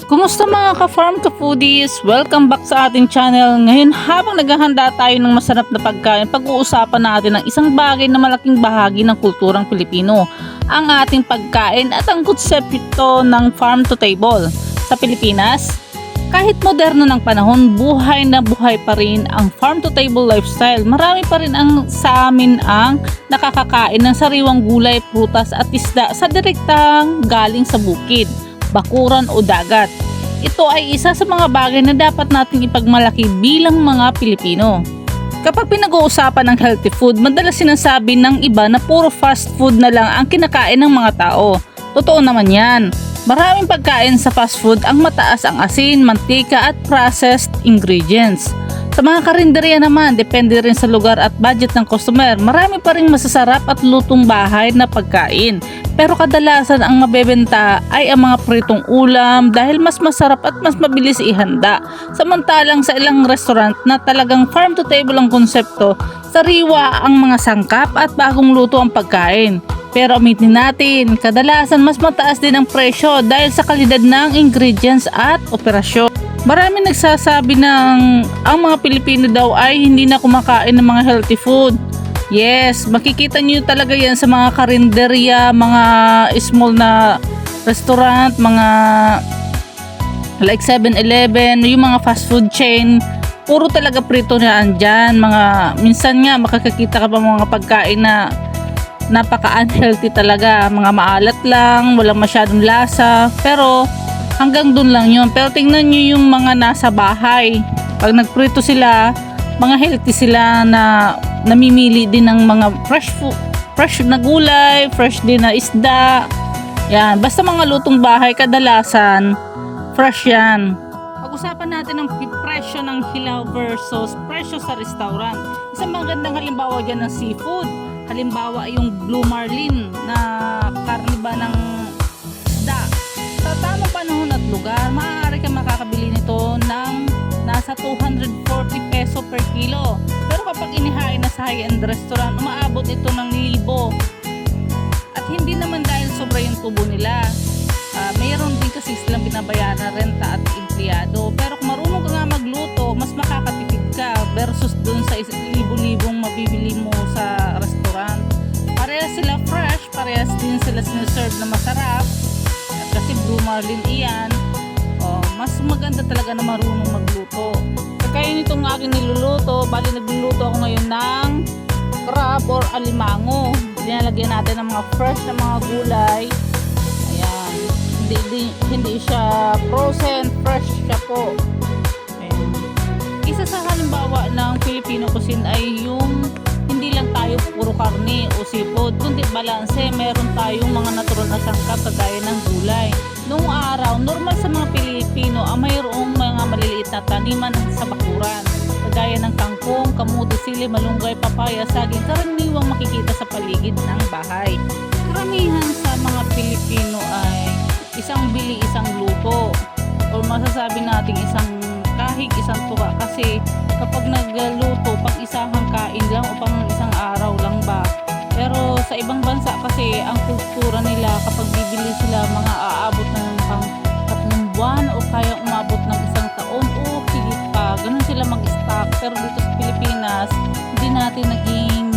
Kumusta mga ka-farm ka-foodies? Welcome back sa ating channel. Ngayon habang naghahanda tayo ng masarap na pagkain, pag-uusapan natin ang isang bagay na malaking bahagi ng kulturang Pilipino, ang ating pagkain at ang konsepto ng farm to table. Sa Pilipinas, kahit moderno ng panahon, buhay na buhay pa rin ang farm to table lifestyle. Marami pa rin sa amin ang nakakakain ng sariwang gulay, prutas at isda sa direktang galing sa bukid, bakuran o dagat. Ito ay isa sa mga bagay na dapat nating ipagmalaki bilang mga Pilipino. Kapag pinag-uusapan ng healthy food, madalas sinasabi ng iba na puro fast food na lang ang kinakain ng mga tao. Totoo naman yan. Maraming pagkain sa fast food ang mataas ang asin, mantika at processed ingredients. Sa mga karinderya naman, depende rin sa lugar at budget ng customer, marami pa rin masasarap at lutong bahay na pagkain. Pero kadalasan ang mabebenta ay ang mga pritong ulam dahil mas masarap at mas mabilis ihanda. Samantalang sa ilang restaurant na talagang farm to table ang konsepto, sariwa ang mga sangkap at bagong luto ang pagkain. Pero aminin natin, kadalasan mas mataas din ang presyo dahil sa kalidad ng ingredients at operasyon. Marami nagsasabi ng ang mga Pilipino daw ay hindi na kumakain ng mga healthy food. Yes, makikita nyo talaga yan sa mga karinderya, mga small na restaurant, mga like 7-Eleven, yung mga fast food chain. Puro talaga prito na andyan. Minsan nga makakakita ka pa mga pagkain na napaka-unhealthy talaga. Mga maalat lang, walang masyadong lasa. Pero hanggang dun lang yun. Pero tingnan nyo yung mga nasa bahay. Pag nagprito sila, mga healthy sila na namimili din ng mga fresh na gulay, fresh din na isda. Yan, basta mga lutong bahay kadalasan fresh yan. Pag-usapan natin ang presyo ng hilaw versus presyo sa restaurant. Isang magandang halimbawa dyan ng seafood. Halimbawa yung blue marlin na karne ba ng isda. Sa tamang panahon at lugar, maaari ka makakabili nito ng nasa 240 peso per kilo. Pero kapag inihain na sa high-end restaurant, umaabot ito ng 1,000. At hindi naman dahil sobra yung tubo nila. Mayroon din kasi silang binabayaran na renta at empleyado. Pero kung marunong ka nga magluto, mas makakatipid ka versus dun sa 1,000 mabibili mo sa restaurant. Parehas sila fresh, parehas din sila siniserve na masarap. At kasi blue marlin iyan, mas maganda talaga na marunong magluto. Kaya nitong aking niluluto, bali nagluluto ako ngayon ng crab or alimango. Nilalagyan natin ng mga fresh na mga gulay. Ayan, hindi siya frozen, fresh siya po. Ayan. Isa sa halimbawa ng Filipino cuisine ay yung hindi lang tayo puro karne o seafood, kundi balanse. Meron tayong mga natural na sangkap kagaya ng gulay. Noong araw, normal sa mga Pilipino ang mayroong mga maliliit na taniman sa bakuran, kagaya ng kangkong, kamuti, sili, malunggay, papaya, saging, karaniwang makikita sa paligid ng bahay. Karamihan sa mga Pilipino ay isang bili, isang luto, o masasabi natin isang kahig, isang tuka, kasi kapag nagluto, pang isang kain lang o pang isang araw lang ba. Pero sa ibang bansa kasi ang kultura nila kapag bibili sila mga aabot ng pang 3 buwan o kaya umabot ng 1 taon o higit pa. Ganun sila mag-stock. Pero dito sa Pilipinas, hindi natin naging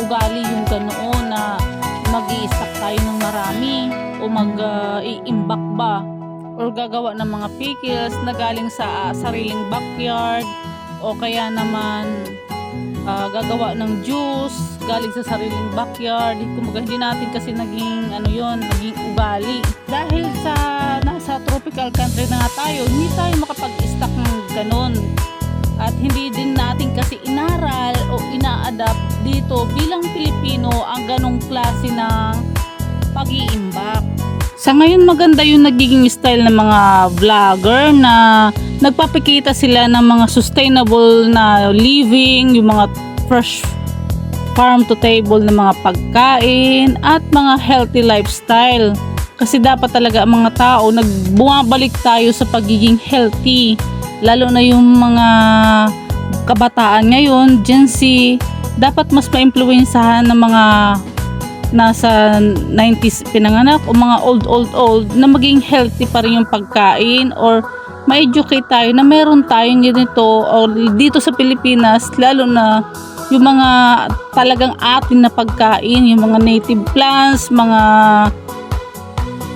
ugali yung ganoon na mag-i-stock tayo ng marami o mag-i-imbak ba or gagawa ng mga pickles na galing sa sariling backyard o kaya naman gagawa ng juice galing sa sariling backyard. Kumbaga hindi natin kasi naging naging ugali. Dahil sa nasa tropical country na nga tayo, hindi tayo makapag-stock ng ganon. At hindi din natin kasi inaral o ina-adapt dito bilang Pilipino ang ganong klase ng pag-iimbak. Sa ngayon maganda yung nagiging style ng mga vlogger na nagpapakita sila ng mga sustainable na living, yung mga fresh farm to table na mga pagkain at mga healthy lifestyle. Kasi dapat talaga ang mga tao bumabalik tayo sa pagiging healthy. Lalo na yung mga kabataan ngayon, Gen Z, dapat mas ma-influensahan ng mga nasa 90s pinanganak o mga old na maging healthy pa rin yung pagkain, or ma-educate tayo na meron tayong ganito o dito sa Pilipinas, lalo na yung mga talagang atin na pagkain, yung mga native plants, mga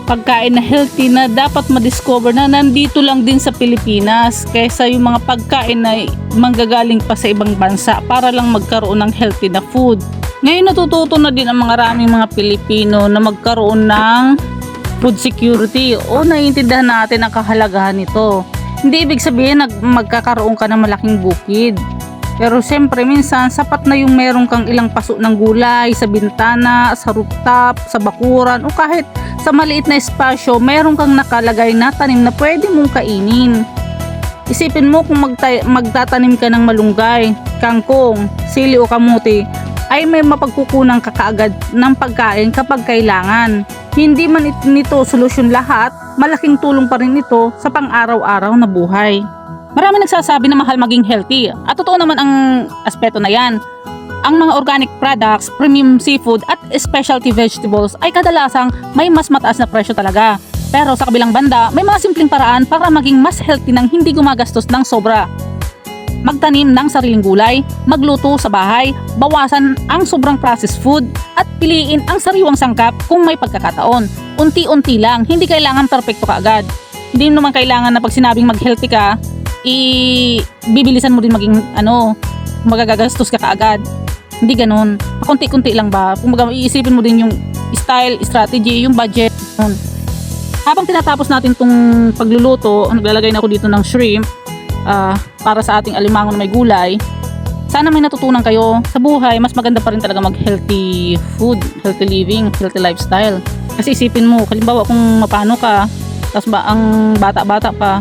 pagkain na healthy na dapat ma-discover na nandito lang din sa Pilipinas, kaysa yung mga pagkain na manggagaling pa sa ibang bansa para lang magkaroon ng healthy na food. Ngayon natututo na din ang maraming mga Pilipino na magkaroon ng food security, o naiintindihan natin ang kahalagahan nito. Hindi ibig sabihin na magkakaroon ka ng malaking bukid, pero siyempre minsan sapat na yung meron kang ilang paso ng gulay sa bintana, sa rooftop, sa bakuran, o kahit sa maliit na espasyo meron kang nakalagay na tanim na pwede mong kainin. Isipin mo kung magtatanim ka ng malunggay, kangkong, sili o kamuti, ay may mapagkukunan ka kaagad ng pagkain kapag kailangan. Hindi man nito solusyon lahat, malaking tulong pa rin ito sa pang-araw-araw na buhay. Marami nagsasabi na mahal maging healthy, at totoo naman ang aspeto na yan. Ang mga organic products, premium seafood at specialty vegetables ay kadalasang may mas mataas na presyo talaga. Pero sa kabilang banda, may mga simpleng paraan para maging mas healthy nang hindi gumagastos ng sobra. Magtanim ng sariling gulay, magluto sa bahay, bawasan ang sobrang processed food, at piliin ang sariwang sangkap kung may pagkakataon. Unti-unti lang, hindi kailangan perfecto ka agad. Hindi naman kailangan na pag sinabing mag-healthy ka, bibilisan mo din maging magagastos ka kaagad. Hindi ganun. Pakunti-kunti lang ba? Kung iisipin mo din yung style, strategy, yung budget. Habang tinatapos natin tong pagluluto, naglalagay na ako dito ng shrimp para sa ating alimango na may gulay. Sana may natutunan kayo sa buhay. Mas maganda pa rin talaga mag healthy food, healthy living, healthy lifestyle. Kasi isipin mo, halimbawa kung mapano ka, tapos ba ang bata-bata pa,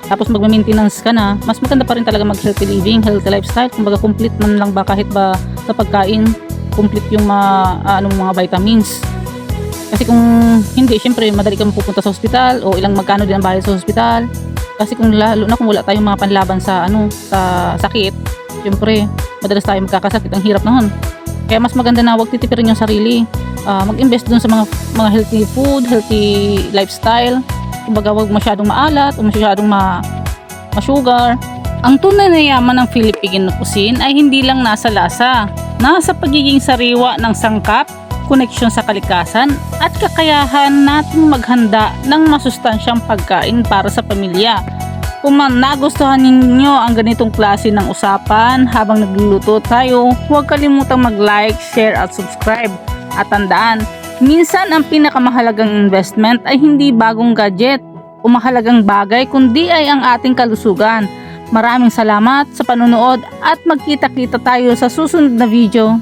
tapos magme-maintenance ka na, mas maganda pa rin talaga mag healthy living, healthy lifestyle. Kumbaga complete man lang ba, kahit ba sa pagkain, complete yung mga vitamins. Kasi kung hindi, syempre madali ka mapupunta sa hospital, o ilang magkano din ang bayad sa hospital. Kasi kung lalo na kung wala tayong mga panlaban sa sa sakit, syempre madalas tayo magkakasakit, ang hirap naman. Kaya mas maganda na wag titipirin yung sarili. Mag-invest dun sa mga healthy food, healthy lifestyle. Kumbaga wag masyadong maalat o masyadong ma-sugar. Ang tunay na yaman ng Filipino cuisine ay hindi lang nasa lasa, nasa pagiging sariwa ng sangkap, koneksyon sa kalikasan, at kakayahan nating maghanda ng masustansyang pagkain para sa pamilya. Kung nagustuhan ninyo ang ganitong klase ng usapan habang nagluluto tayo, huwag kalimutang mag-like, share at subscribe. At tandaan, minsan ang pinakamahalagang investment ay hindi bagong gadget o mahalagang bagay, kundi ay ang ating kalusugan. Maraming salamat sa panonood at magkita-kita tayo sa susunod na video.